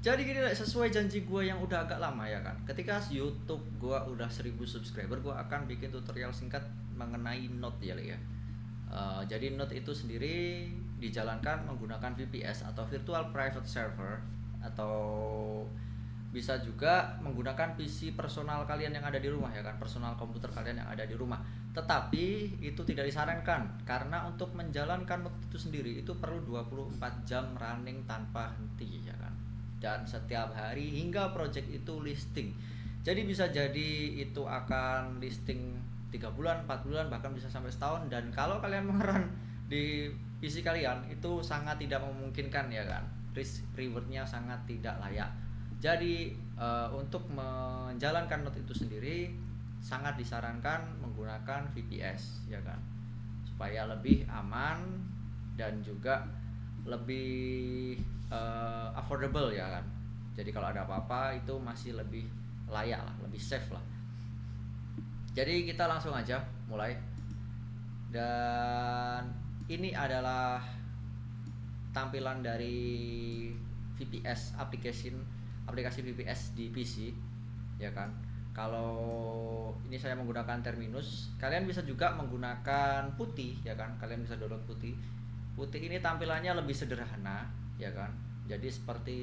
Jadi gini, sesuai janji gue yang udah agak lama ya kan. Ketika YouTube gue udah 1.000 subscriber, gue akan bikin tutorial singkat mengenai Node ya, Le, ya. Jadi Node itu sendiri dijalankan menggunakan VPS atau Virtual Private Server, atau bisa juga menggunakan PC personal kalian yang ada di rumah ya kan, personal komputer kalian yang ada di rumah. Tetapi itu tidak disarankan karena untuk menjalankan Node itu sendiri itu perlu 24 jam running tanpa henti ya kan. Dan setiap hari hingga project itu listing. Jadi bisa jadi itu akan listing 3 bulan, 4 bulan, bahkan bisa sampai setahun. Dan kalau kalian mengeran di PC kalian itu sangat tidak memungkinkan ya kan, risk rewardnya sangat tidak layak. Jadi untuk menjalankan Node itu sendiri sangat disarankan menggunakan VPS ya kan, supaya lebih aman dan juga lebih affordable ya kan. Jadi kalau ada apa-apa itu masih lebih layak lah, lebih safe lah. Jadi kita langsung aja mulai. Dan ini adalah tampilan dari VPS aplikasi VPS di PC ya kan. Kalau ini saya menggunakan Terminus, kalian bisa juga menggunakan Putih ya kan. Kalian bisa download Putih. Putih ini tampilannya lebih sederhana ya kan. Jadi seperti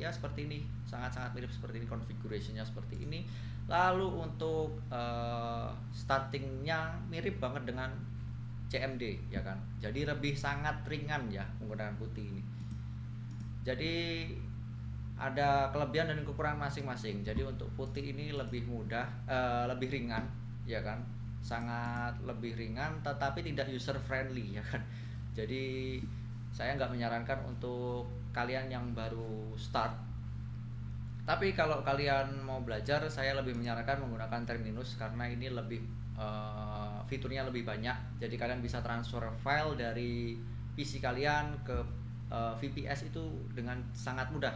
seperti ini, sangat-sangat mirip seperti ini, configurationnya seperti ini. Lalu untuk startingnya mirip banget dengan CMD ya kan. Jadi lebih sangat ringan ya menggunakan Putih ini. Jadi ada kelebihan dan kekurangan masing-masing. Jadi untuk Putih ini lebih mudah, lebih ringan ya kan, sangat lebih ringan, tetapi tidak user friendly ya kan. Jadi saya nggak menyarankan untuk kalian yang baru start. Tapi kalau kalian mau belajar, saya lebih menyarankan menggunakan Terminus karena ini lebih fiturnya lebih banyak. Jadi kalian bisa transfer file dari PC kalian ke VPS itu dengan sangat mudah.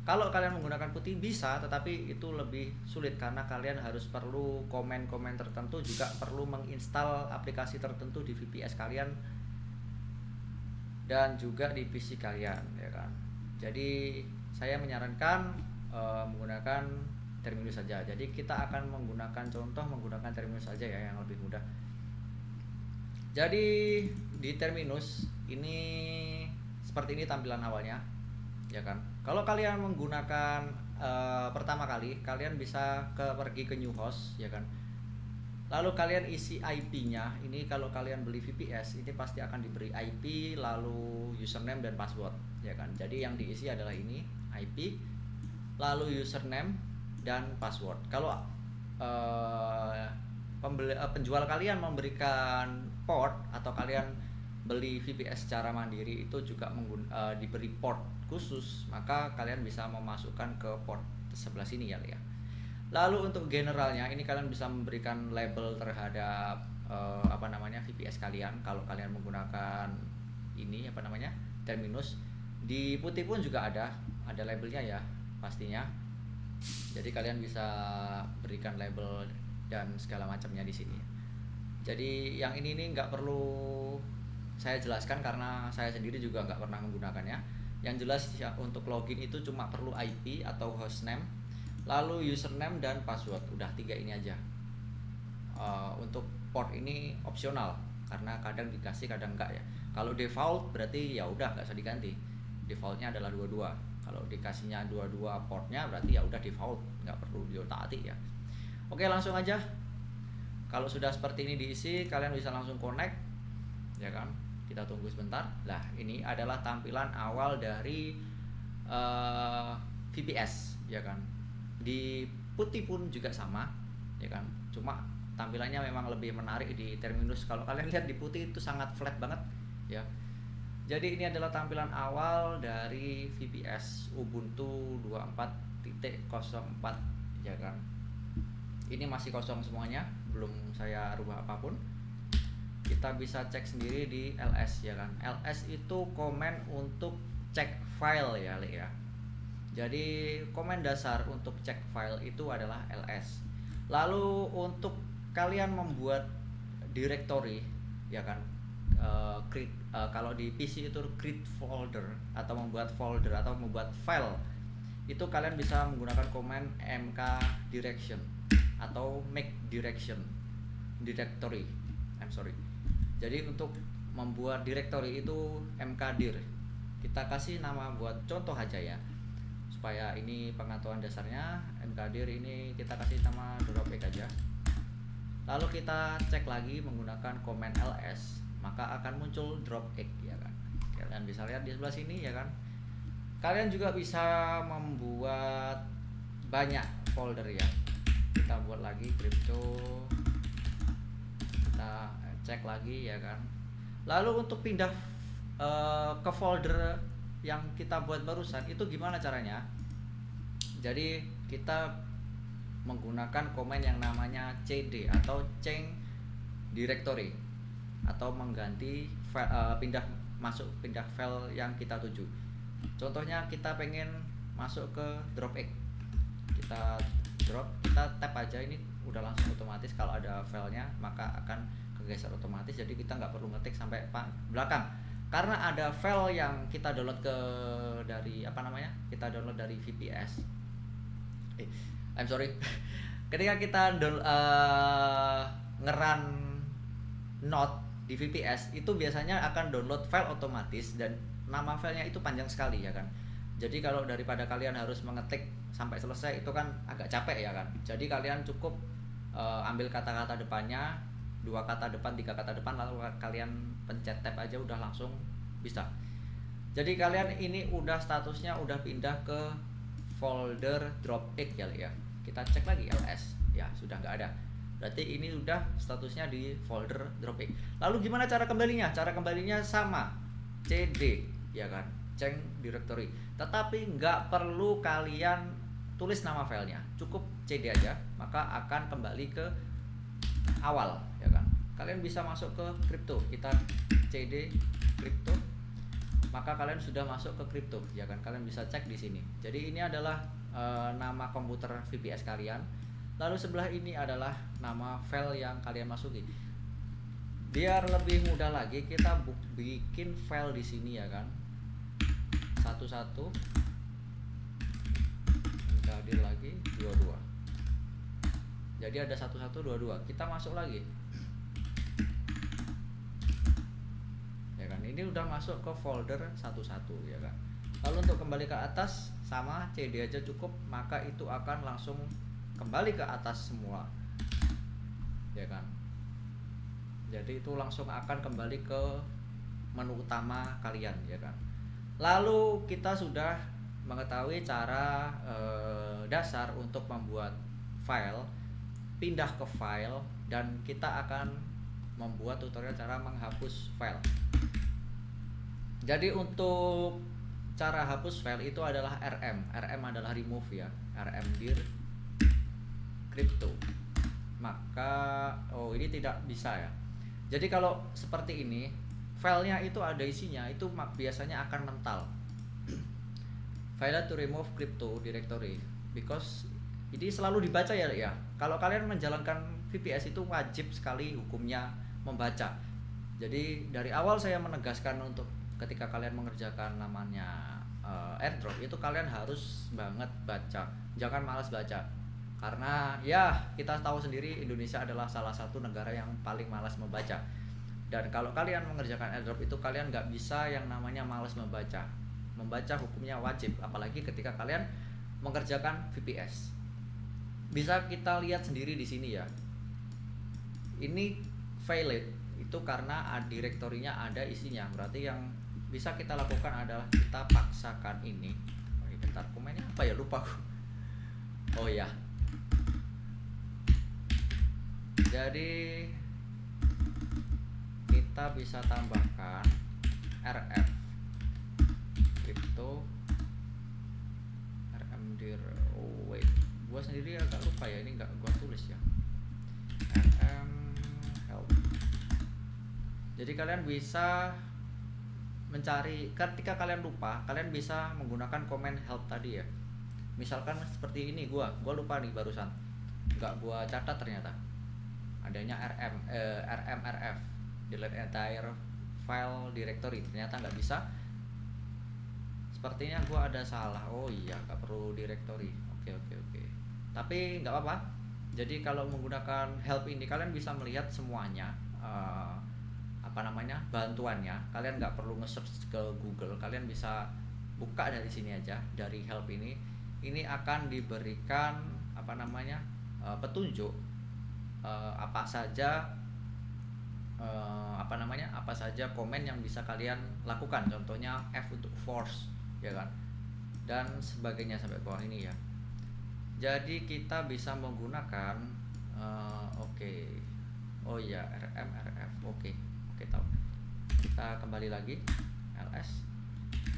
Kalau kalian menggunakan Putih bisa, tetapi itu lebih sulit karena kalian harus perlu komen-komen tertentu, juga perlu menginstal aplikasi tertentu di VPS kalian dan juga di PC kalian ya kan. Jadi saya menyarankan menggunakan Terminus saja. Jadi kita akan menggunakan contoh menggunakan Terminus saja ya, yang lebih mudah. Jadi di Terminus ini seperti ini tampilan awalnya ya kan. Kalau kalian menggunakan pertama kali, kalian bisa pergi ke new host ya kan. Lalu kalian isi IP-nya. Ini kalau kalian beli VPS ini pasti akan diberi IP, lalu username dan password ya kan. Jadi yang diisi adalah ini IP, lalu username dan password. Kalau penjual kalian memberikan port atau kalian beli VPS secara mandiri itu juga diberi port khusus, maka kalian bisa memasukkan ke port sebelah sini ya. Lalu untuk generalnya ini kalian bisa memberikan label terhadap VPS kalian. Kalau kalian menggunakan ini Terminus, di Putih pun juga ada labelnya ya pastinya. Jadi kalian bisa berikan label dan segala macamnya di sini. Jadi yang ini nggak perlu saya jelaskan karena saya sendiri juga nggak pernah menggunakannya. Yang jelas ya, untuk login itu cuma perlu IP atau hostname, lalu username dan password. Udah 3 ini aja. Untuk port ini opsional karena kadang dikasih kadang enggak ya. Kalau default berarti ya udah nggak usah diganti. Defaultnya adalah 22. Kalau dikasihnya 22 portnya berarti ya udah default, nggak perlu diotak-atik ya. Oke, langsung aja. Kalau sudah seperti ini diisi, kalian bisa langsung connect ya kan. Kita tunggu sebentar. Nah, ini adalah tampilan awal dari VPS ya kan. Di Putih pun juga sama ya kan. Cuma tampilannya memang lebih menarik di Terminus. Kalau kalian lihat di Putih itu sangat flat banget ya. Jadi ini adalah tampilan awal dari VPS Ubuntu 24.04 ya kan. Ini masih kosong semuanya, belum saya rubah apapun. Kita bisa cek sendiri di ls ya kan. Ls itu komen untuk cek file ya, Le ya. Jadi komen dasar untuk cek file itu adalah ls. Lalu untuk kalian membuat directory ya kan, kalau di PC itu create folder atau membuat folder atau membuat file itu kalian bisa menggunakan command mk direction atau make direction directory. I'm sorry. Jadi untuk membuat directory itu mkdir. Kita kasih nama buat contoh aja ya, supaya ini pengetahuan dasarnya. Mkdir ini kita kasih nama dropx aja. Lalu kita cek lagi menggunakan command ls, maka akan muncul dropx ya kan. Kalian bisa lihat di sebelah sini ya kan. Kalian juga bisa membuat banyak folder ya. Kita buat lagi crypto, kita cek lagi ya kan. Lalu untuk pindah ke folder yang kita buat barusan itu gimana caranya? Jadi kita menggunakan komen yang namanya cd atau change directory, atau mengganti file, pindah file yang kita tuju. Contohnya kita pengen masuk ke dropx, kita tap aja, ini udah langsung otomatis. Kalau ada filenya maka akan kegeser otomatis, jadi kita nggak perlu ngetik sampai belakang. Karena ada file yang kita download kita download dari VPS. I'm sorry. Ketika kita ngeran node di VPS itu biasanya akan download file otomatis, dan nama filenya itu panjang sekali ya kan. Jadi kalau daripada kalian harus mengetik sampai selesai itu kan agak capek ya kan. Jadi kalian cukup ambil kata-kata depannya, 2 kata depan, 3 kata depan, lalu kalian pencet tab aja udah langsung bisa. Jadi kalian ini udah statusnya udah pindah ke folder dropx ya. Kita cek lagi ls, ya sudah nggak ada. Berarti ini udah statusnya di folder dropx. Lalu gimana cara kembalinya? Cara kembalinya sama, cd ya kan, change directory. Tetapi nggak perlu kalian tulis nama filenya, cukup cd aja, maka akan kembali ke awal ya kan. Kalian bisa masuk ke crypto, kita cd crypto, maka kalian sudah masuk ke crypto ya kan. Kalian bisa cek di sini. Jadi ini adalah nama komputer VPS kalian. Lalu sebelah ini adalah nama file yang kalian masuki. Biar lebih mudah lagi, kita bikin file di sini ya kan. Satu-satu. Hadir lagi 22. Jadi ada 1122. Kita masuk lagi. Ya kan, ini udah masuk ke folder 11 ya kan. Lalu untuk kembali ke atas sama cd aja cukup, maka itu akan langsung kembali ke atas semua. Ya kan. Jadi itu langsung akan kembali ke menu utama kalian ya kan. Lalu kita sudah mengetahui cara dasar untuk membuat file, pindah ke file, dan kita akan membuat tutorial cara menghapus file. Jadi untuk cara hapus file itu adalah RM adalah remove ya, rm dir crypto. Maka ini tidak bisa ya. Jadi kalau seperti ini, filenya itu ada isinya, itu biasanya akan mental. Failed to remove crypto directory because ini selalu dibaca ya. Kalau kalian menjalankan VPS itu wajib sekali hukumnya membaca. Jadi dari awal saya menegaskan untuk ketika kalian mengerjakan namanya airdrop itu kalian harus banget baca, jangan malas baca. Karena ya kita tahu sendiri Indonesia adalah salah satu negara yang paling malas membaca. Dan kalau kalian mengerjakan airdrop itu kalian nggak bisa yang namanya malas membaca. Membaca hukumnya wajib, apalagi ketika kalian mengerjakan VPS. Bisa kita lihat sendiri di sini ya. Ini failed itu karena direktorinya ada isinya. Berarti yang bisa kita lakukan adalah kita paksakan ini. Bentar, komennya apa ya, lupa. Oh ya. Jadi kita bisa tambahkan rf crypto rm dir. Oh wait, gua sendiri agak lupa ya, ini nggak gua tulis ya. Rm help. Jadi kalian bisa mencari, ketika kalian lupa kalian bisa menggunakan komen help tadi ya. Misalkan seperti ini, gua lupa nih barusan, nggak gua catat ternyata adanya rmrf delete entire file directory, ternyata nggak bisa. Sepertinya gua ada salah. Oh iya, nggak perlu directory. Oke oke oke. Tapi nggak apa-apa. Jadi kalau menggunakan help ini kalian bisa melihat semuanya. Apa namanya, bantuannya. Kalian nggak perlu nge-search ke Google. Kalian bisa buka dari sini aja, dari help ini. Ini akan diberikan apa namanya, petunjuk apa saja apa saja komen yang bisa kalian lakukan. Contohnya F untuk force, ya kan, dan sebagainya sampai bawah ini ya. Jadi kita bisa menggunakan oke. Oh iya, RM RF. Oke tahu. Kita kembali lagi ls.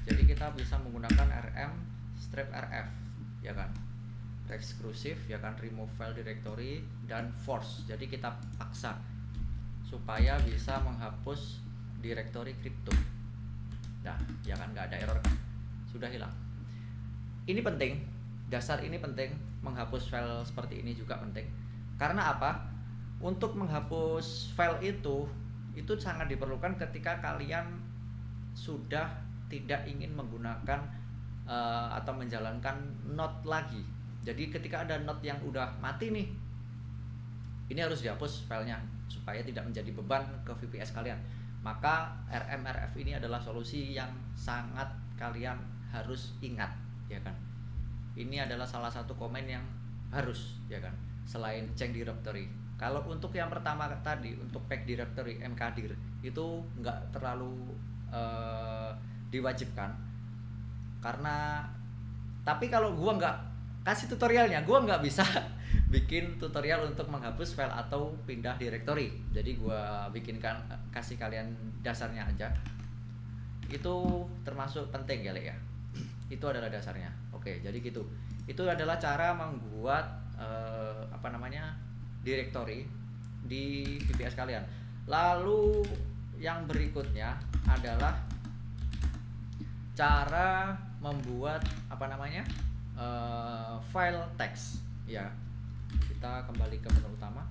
Jadi kita bisa menggunakan RM strip RF, ya kan, exclusive, ya kan, remove file directory, dan force. Jadi kita paksa supaya bisa menghapus directory crypto. Nah, ya kan, nggak ada error kan, sudah hilang. Ini penting, dasar ini penting, menghapus file seperti ini juga penting. Karena apa? Untuk menghapus file itu sangat diperlukan ketika kalian sudah tidak ingin menggunakan atau menjalankan node lagi. Jadi ketika ada node yang udah mati nih, ini harus dihapus filenya supaya tidak menjadi beban ke VPS kalian. Maka RMRF ini adalah solusi yang sangat kalian harus ingat, ya kan. Ini adalah salah satu komen yang harus, ya kan, selain change directory. Kalau untuk yang pertama tadi, untuk pack directory mkdir itu nggak terlalu diwajibkan, karena tapi kalau gua nggak kasih tutorialnya, gua nggak bisa bikin tutorial untuk menghapus file atau pindah directory. Jadi gua bikinkan, kasih kalian dasarnya aja. Itu termasuk penting ya, Le, ya. Itu adalah dasarnya. Oke, jadi gitu. Itu adalah cara membuat apa namanya, directory di VPS kalian. Lalu yang berikutnya adalah cara membuat apa namanya, file text, ya. Kita kembali ke menu utama,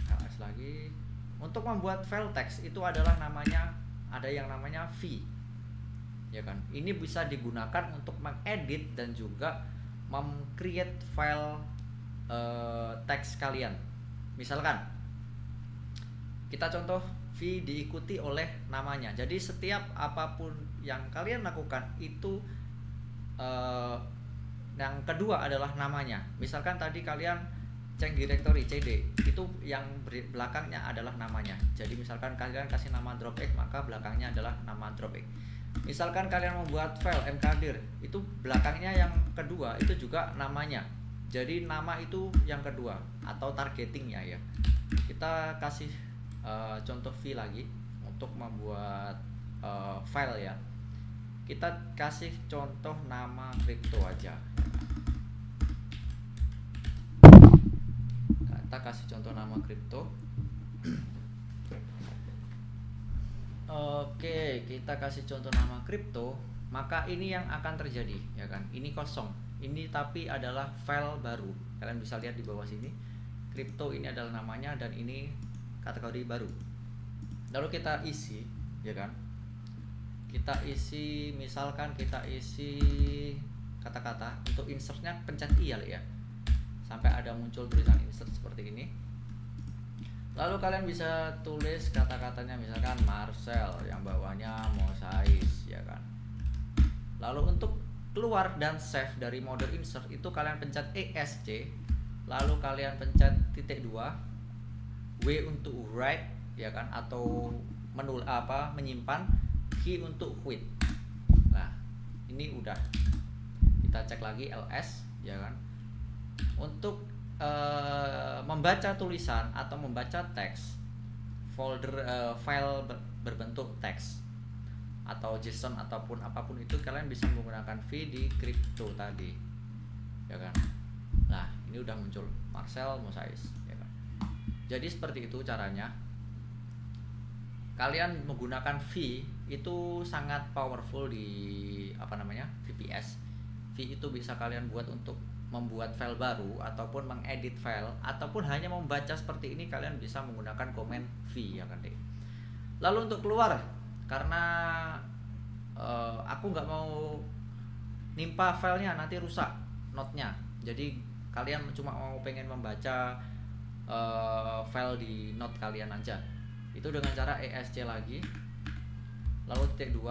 ls lagi. Untuk membuat file text itu adalah ada yang namanya v, ya kan. Ini bisa digunakan untuk mengedit dan juga mem-create file teks kalian. Misalkan kita contoh v diikuti oleh namanya. Jadi setiap apapun yang kalian lakukan itu yang kedua adalah namanya. Misalkan tadi kalian change directory cd, itu yang belakangnya adalah namanya. Jadi misalkan kalian kasih nama dropx, maka belakangnya adalah nama dropx. Misalkan kalian membuat file mkdir, itu belakangnya yang kedua itu juga namanya. Jadi nama itu yang kedua atau targetingnya, ya. Kita kasih contoh v lagi untuk membuat file, ya. Kita kasih contoh nama crypto aja. Kita kasih contoh nama crypto. Oke, kita kasih contoh nama crypto. Maka ini yang akan terjadi, ya kan. Ini kosong. Ini tapi adalah file baru. Kalian bisa lihat di bawah sini. Crypto ini adalah namanya dan ini kategori baru. Lalu kita isi, ya kan. Kita isi, misalkan kita isi kata-kata. Untuk insertnya pencet i ya, sampai ada muncul tulisan insert seperti ini. Lalu kalian bisa tulis kata-katanya, misalkan Marcel, yang bawahnya Mosais, ya kan. Lalu untuk keluar dan save dari mode insert itu kalian pencet ESC, lalu kalian pencet titik 2, W untuk write, ya kan, atau menyimpan, key untuk quit. Nah, ini udah. Kita cek lagi ls, ya kan. Untuk membaca tulisan atau membaca teks file berbentuk teks atau JSON ataupun apapun itu, kalian bisa menggunakan v di crypto tadi, ya kan. Nah, ini udah muncul Marcel Mosais, ya kan. Jadi seperti itu caranya. Kalian menggunakan v itu sangat powerful di apa namanya, VPS. V itu bisa kalian buat untuk membuat file baru ataupun mengedit file ataupun hanya membaca seperti ini, kalian bisa menggunakan komen v, ya kan, deh. Lalu untuk keluar, karena aku nggak mau nimpa filenya nanti rusak notnya. Jadi kalian cuma mau pengen membaca file di note kalian aja, itu dengan cara ESC lagi, lalu titik 2,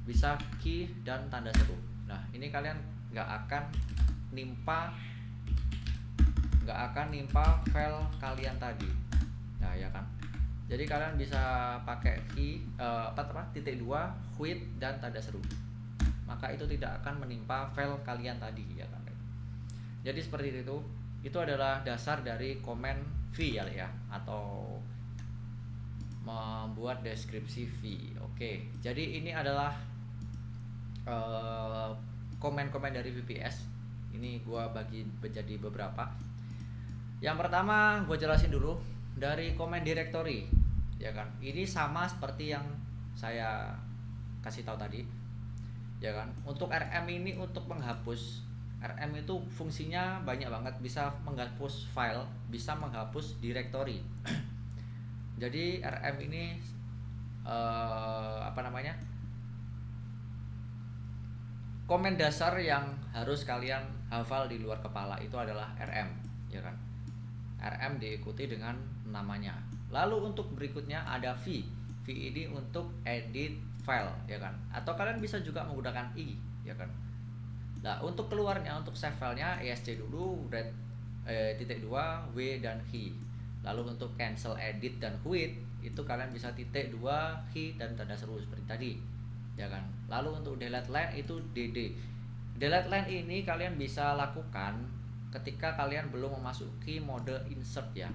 bisa key dan tanda seru. Nah ini kalian nggak akan nimpa file kalian tadi. Nah ya kan, jadi kalian bisa pakai key titik 2, quit dan tanda seru, maka itu tidak akan menimpa file kalian tadi ya kan. Jadi seperti itu adalah dasar dari komen V ya, atau membuat deskripsi V. Oke, jadi ini adalah komen-komen dari VPS. Ini gua bagi menjadi beberapa. Yang pertama gue jelasin dulu dari komen directory ya kan. Ini sama seperti yang saya kasih tahu tadi ya kan. Untuk RM ini untuk menghapus, RM itu fungsinya banyak banget, bisa menghapus file, bisa menghapus directory. Jadi RM ini komen dasar yang harus kalian hafal di luar kepala itu adalah RM ya kan. RM diikuti dengan namanya. Lalu untuk berikutnya ada V. V ini untuk edit file ya kan. Atau kalian bisa juga menggunakan I ya kan. Nah untuk keluarnya, untuk save filenya ESC dulu, titik 2, W dan H. Lalu untuk cancel edit dan quit itu kalian bisa titik 2, H dan tanda seru seperti tadi ya kan. Lalu untuk delete line itu DD. Delete line ini kalian bisa lakukan ketika kalian belum memasuki mode insert ya,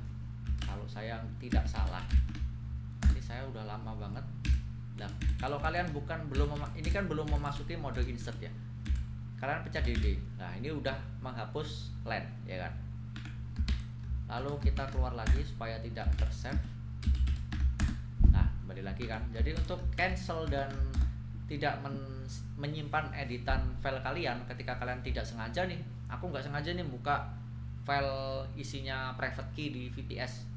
kalau saya tidak salah. Ini saya udah lama banget. Nah kalau kalian belum memasuki mode insert ya, kalian pencet DD. Nah ini udah menghapus line ya kan. Lalu kita keluar lagi supaya tidak tersave. Nah kembali lagi kan. Jadi untuk cancel dan tidak menyimpan editan file kalian ketika kalian tidak sengaja nih, aku nggak sengaja nih buka file isinya private key di VPS.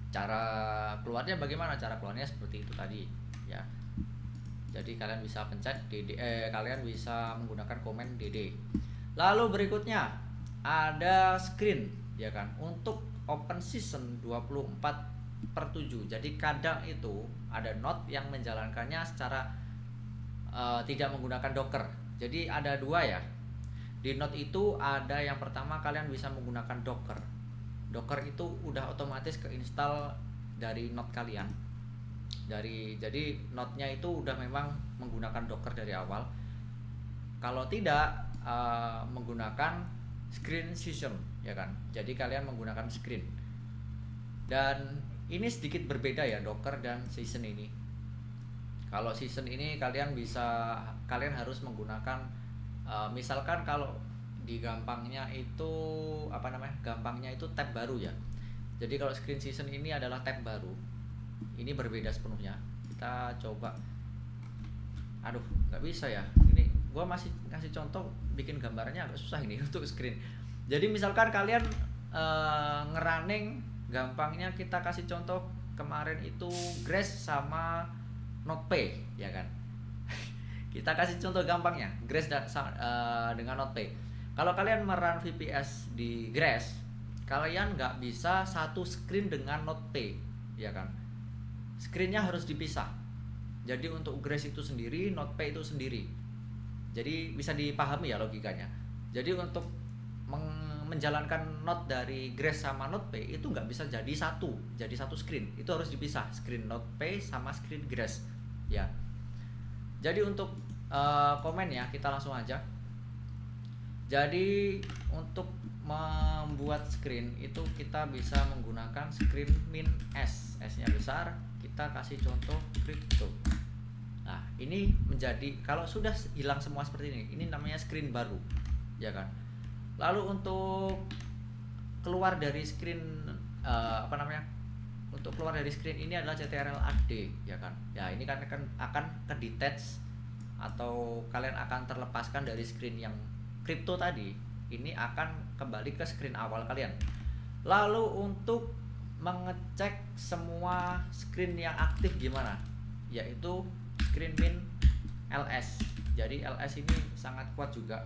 Cara keluarnya bagaimana? Cara keluarnya seperti itu tadi ya. Jadi kalian bisa pencet DD, kalian bisa menggunakan komen DD. Lalu berikutnya ada screen ya kan, untuk open season 24/7. Jadi kadang itu ada node yang menjalankannya secara tidak menggunakan Docker. Jadi ada dua ya. Di node itu ada yang pertama kalian bisa menggunakan Docker. Docker itu udah otomatis keinstall dari node kalian. Jadi node-nya itu udah memang menggunakan Docker dari awal. Kalau tidak menggunakan screen session ya kan. Jadi kalian menggunakan screen. Dan ini sedikit berbeda ya Docker dan session ini. Kalau season ini kalian harus menggunakan misalkan kalau di gampangnya itu gampangnya itu tab baru ya. Jadi kalau screen season ini adalah tab baru. Ini berbeda sepenuhnya. Kita coba. Aduh, nggak bisa ya. Ini gua masih kasih contoh bikin gambarnya agak susah ini untuk screen. Jadi misalkan kalian ngerunning, gampangnya kita kasih contoh kemarin itu Grace sama NotePay ya kan. Kita kasih contoh gampangnya Grace dengan NotePay. Kalau kalian merun VPS di Grace, kalian nggak bisa satu screen dengan NotePay ya kan. Screennya harus dipisah. Jadi untuk Grace itu sendiri, NotePay itu sendiri. Jadi bisa dipahami ya logikanya. Jadi untuk menjalankan note dari Grace sama NotePay itu nggak bisa jadi satu screen. Itu harus dipisah, screen NotePay sama screen Grace ya. Jadi untuk komennya kita langsung aja. Jadi untuk membuat screen itu kita bisa menggunakan screen min S nya besar. Kita kasih contoh crypto. Nah ini menjadi, kalau sudah hilang semua seperti ini namanya screen baru ya kan. Lalu untuk keluar dari screen untuk keluar dari screen ini adalah CTRL-AD ya kan. Ya ini kan akan ke detach atau kalian akan terlepaskan dari screen yang crypto tadi. Ini akan kembali ke screen awal kalian. Lalu untuk mengecek semua screen yang aktif gimana? Yaitu screen min ls. Jadi LS ini sangat kuat juga.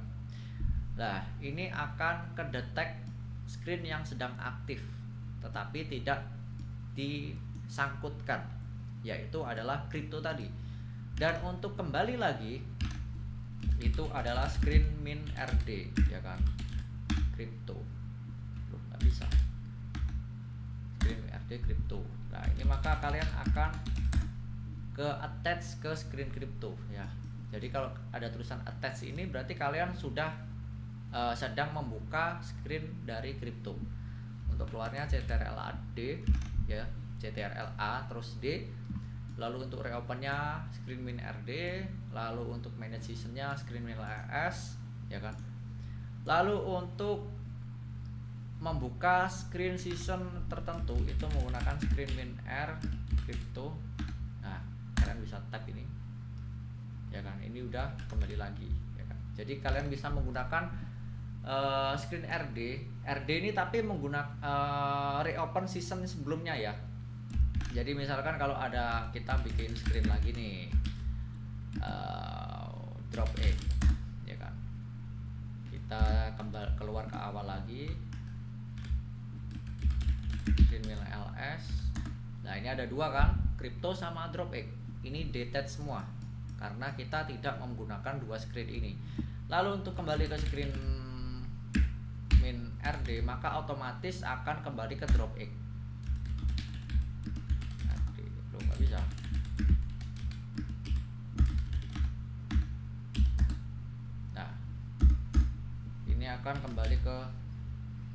Nah, ini akan kedetek screen yang sedang aktif tetapi tidak disangkutkan, yaitu adalah crypto tadi. Dan untuk kembali lagi itu adalah screen min RD, ya kan, crypto. Loh, nggak bisa screen min RD crypto. Nah, ini maka kalian akan ke attach ke screen crypto ya. Jadi kalau ada tulisan attach ini berarti kalian sudah sedang membuka screen dari crypto. Untuk keluarnya CTRL-D ya, CTRL-A terus D. Lalu untuk reopennya screen min RD, lalu untuk manage seasonnya screen min LS, ya kan. Lalu untuk membuka screen season tertentu itu menggunakan screen min R crypto. Nah, kalian bisa tag ini, ya kan. Ini udah kembali lagi, ya kan. Jadi kalian bisa menggunakan screen RD ini tapi menggunakan reopen season sebelumnya ya. Jadi misalkan kalau ada kita bikin screen lagi nih, drop egg, ya kan. Kita keluar ke awal lagi, screen min LS. Nah, ini ada dua kan, crypto sama drop egg. Ini detach semua karena kita tidak menggunakan dua screen ini. Lalu untuk kembali ke screen min RD maka otomatis akan kembali ke drop egg. Belum, nggak bisa. Nah, ini akan kembali ke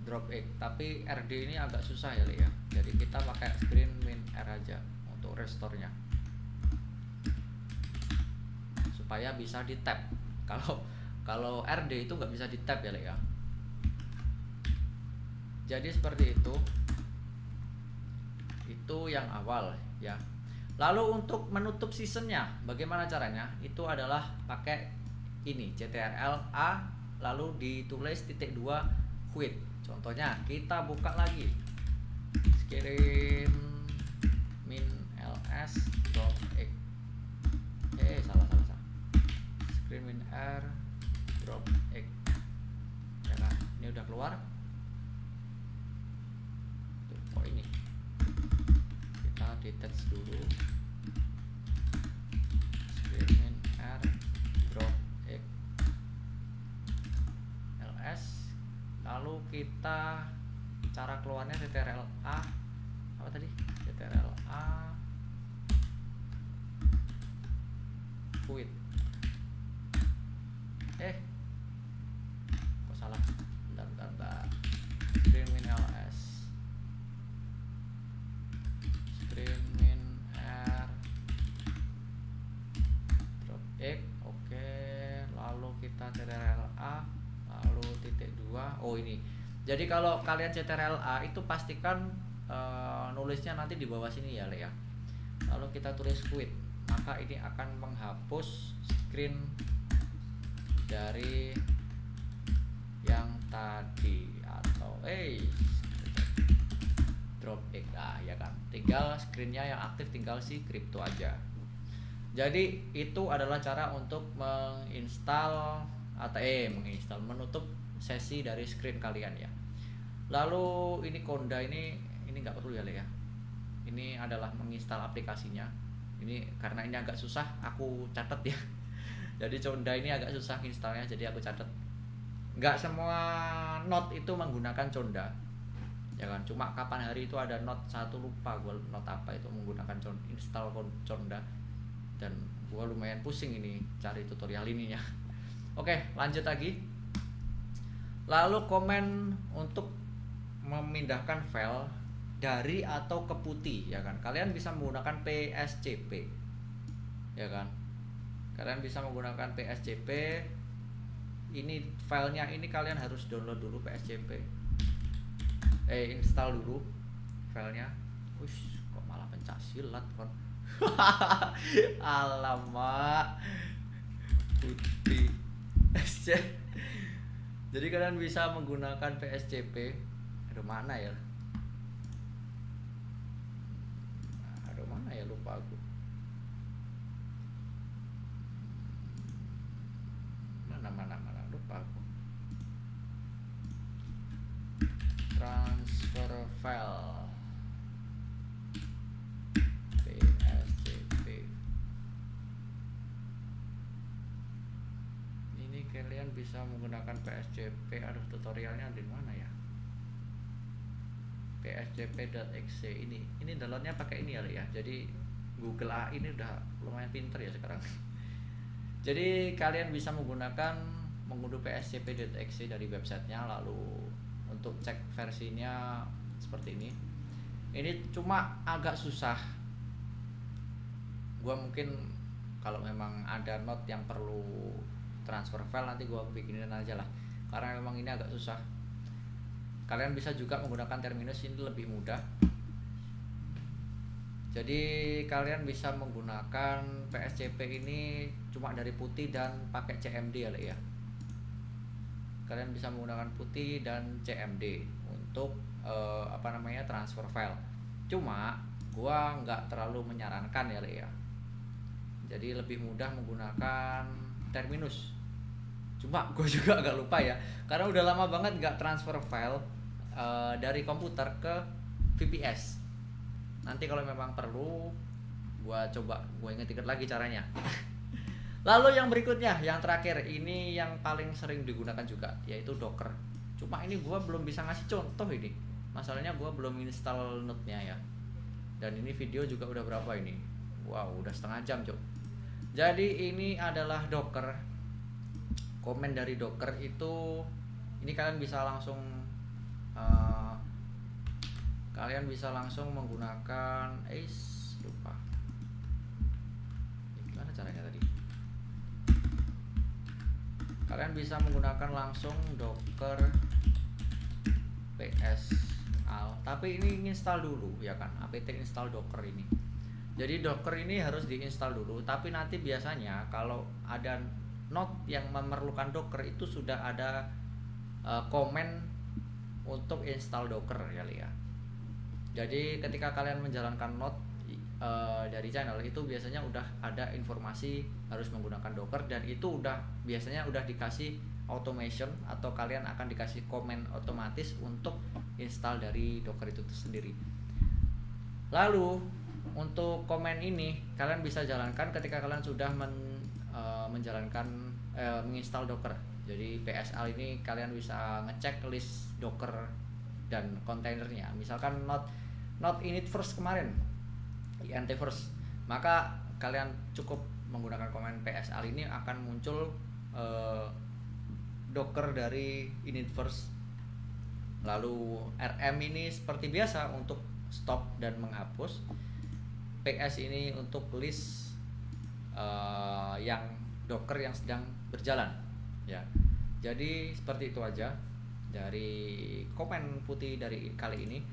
drop egg, tapi RD ini agak susah ya, ya. Jadi kita pakai screen min R aja untuk restore-nya supaya bisa di tap. Kalau RD itu nggak bisa di tap ya, ya. Jadi seperti itu yang awal ya. Lalu untuk menutup seasonnya bagaimana caranya? Itu adalah pakai ini CTRL A lalu ditulis titik 2 quit. Contohnya kita buka lagi screen min ls dot x, salah screen min r drop x, ya kan. Ini udah keluar. Tuh, kok ini kita detach dulu screen min r drop x ls, lalu kita cara keluarnya CTRL A, apa tadi, CTRL A quit. Kok salah, bentar. Screen min ls screen min r drop x, oke. Lalu kita CTRL A lalu titik 2. Oh, ini. Jadi kalau kalian CTRL A itu pastikan nulisnya nanti di bawah sini ya, Le ya. Lalu kita tulis quit, maka ini akan menghapus screen dari yang tadi atau drop egg, ya kan. Tinggal screennya yang aktif tinggal si crypto aja. Jadi itu adalah cara untuk menginstal atau menutup sesi dari screen kalian ya. Lalu ini Conda ini nggak perlu ya, Le ya. Ini adalah menginstal aplikasinya. Ini karena ini agak susah, aku catat ya. Jadi Conda ini agak susah installnya, jadi aku catat. Nggak semua node itu menggunakan Conda, ya kan. Cuma kapan hari itu ada node satu, lupa gue node apa itu menggunakan install Conda, dan gue lumayan pusing ini cari tutorial ininya. Oke, lanjut lagi. Lalu komen untuk memindahkan file dari atau ke putih, ya kan. Kalian bisa menggunakan PSCP, ya kan. Kalian bisa menggunakan PSCP. Ini filenya ini kalian harus download dulu PSCP. Install dulu filenya. Ush, kok malah pencak silat kon. Alamak. Putih. Jadi kalian bisa menggunakan PSCP. Aduh, mana ya? Lupa aku. lupa aku. Transfer file PSCP. Ini kalian bisa menggunakan PSCP. Aduh, tutorialnya di mana ya? pscp.exe ini downloadnya pakai ini ya. Jadi Google AI ini udah lumayan pinter ya sekarang. Jadi kalian bisa mengunduh pscp.exe dari websitenya, lalu untuk cek versinya seperti ini. Ini cuma agak susah. Gua mungkin kalau memang ada note yang perlu transfer file nanti gua bikinin aja lah, karena memang ini agak susah. Kalian bisa juga menggunakan terminus, ini lebih mudah. Jadi kalian bisa menggunakan PSCP ini cuma dari putih dan pakai CMD ya. Kalian bisa menggunakan putih dan CMD untuk transfer file. Cuma gua nggak terlalu menyarankan ya. Jadi lebih mudah menggunakan terminus. Cuma gue juga agak lupa ya, karena udah lama banget nggak transfer file dari komputer ke VPS. Nanti kalau memang perlu gue inget-inget lagi caranya. Lalu yang berikutnya, yang terakhir, ini yang paling sering digunakan juga, yaitu Docker. Cuma ini gue belum bisa ngasih contoh ini, masalahnya gue belum install Node-nya ya. Dan ini video juga udah berapa ini, wow udah setengah jam cok. Jadi ini adalah Docker. Komen dari Docker itu, ini kalian bisa langsung menggunakan lupa gimana caranya tadi. Kalian bisa menggunakan langsung Docker PSAL, tapi ini install dulu ya kan, apt install Docker ini. Jadi Docker ini harus diinstal dulu, tapi nanti biasanya kalau ada node yang memerlukan Docker itu sudah ada komen untuk install Docker ya. Jadi ketika kalian menjalankan node dari channel itu biasanya udah ada informasi harus menggunakan Docker, dan itu biasanya udah dikasih automation atau kalian akan dikasih komen otomatis untuk install dari Docker itu sendiri. Lalu untuk komen ini kalian bisa jalankan ketika kalian sudah menginstal Docker. Jadi PSAL ini kalian bisa ngecek list Docker dan kontainernya. Misalkan not init first kemarin, int first, maka kalian cukup menggunakan komen PSAL ini akan muncul Docker dari init first. Lalu rm ini seperti biasa untuk stop dan menghapus. PS ini untuk list yang Docker yang sedang berjalan ya. Jadi seperti itu aja dari komen putih dari kali ini,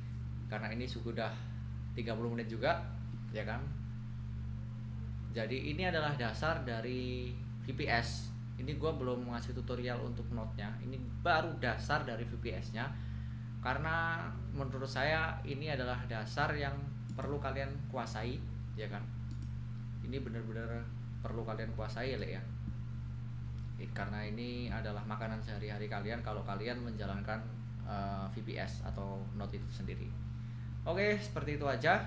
karena ini sudah 30 menit juga ya kan. Jadi ini adalah dasar dari VPS. Ini gue belum ngasih tutorial untuk node-nya, ini baru dasar dari VPS-nya, karena menurut saya ini adalah dasar yang perlu kalian kuasai ya kan. Ini benar-benar perlu kalian kuasai ya. Karena ini adalah makanan sehari-hari kalian kalau kalian menjalankan VPS atau node itu sendiri. Oke, seperti itu aja.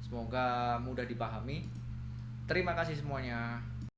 Semoga mudah dipahami. Terima kasih semuanya.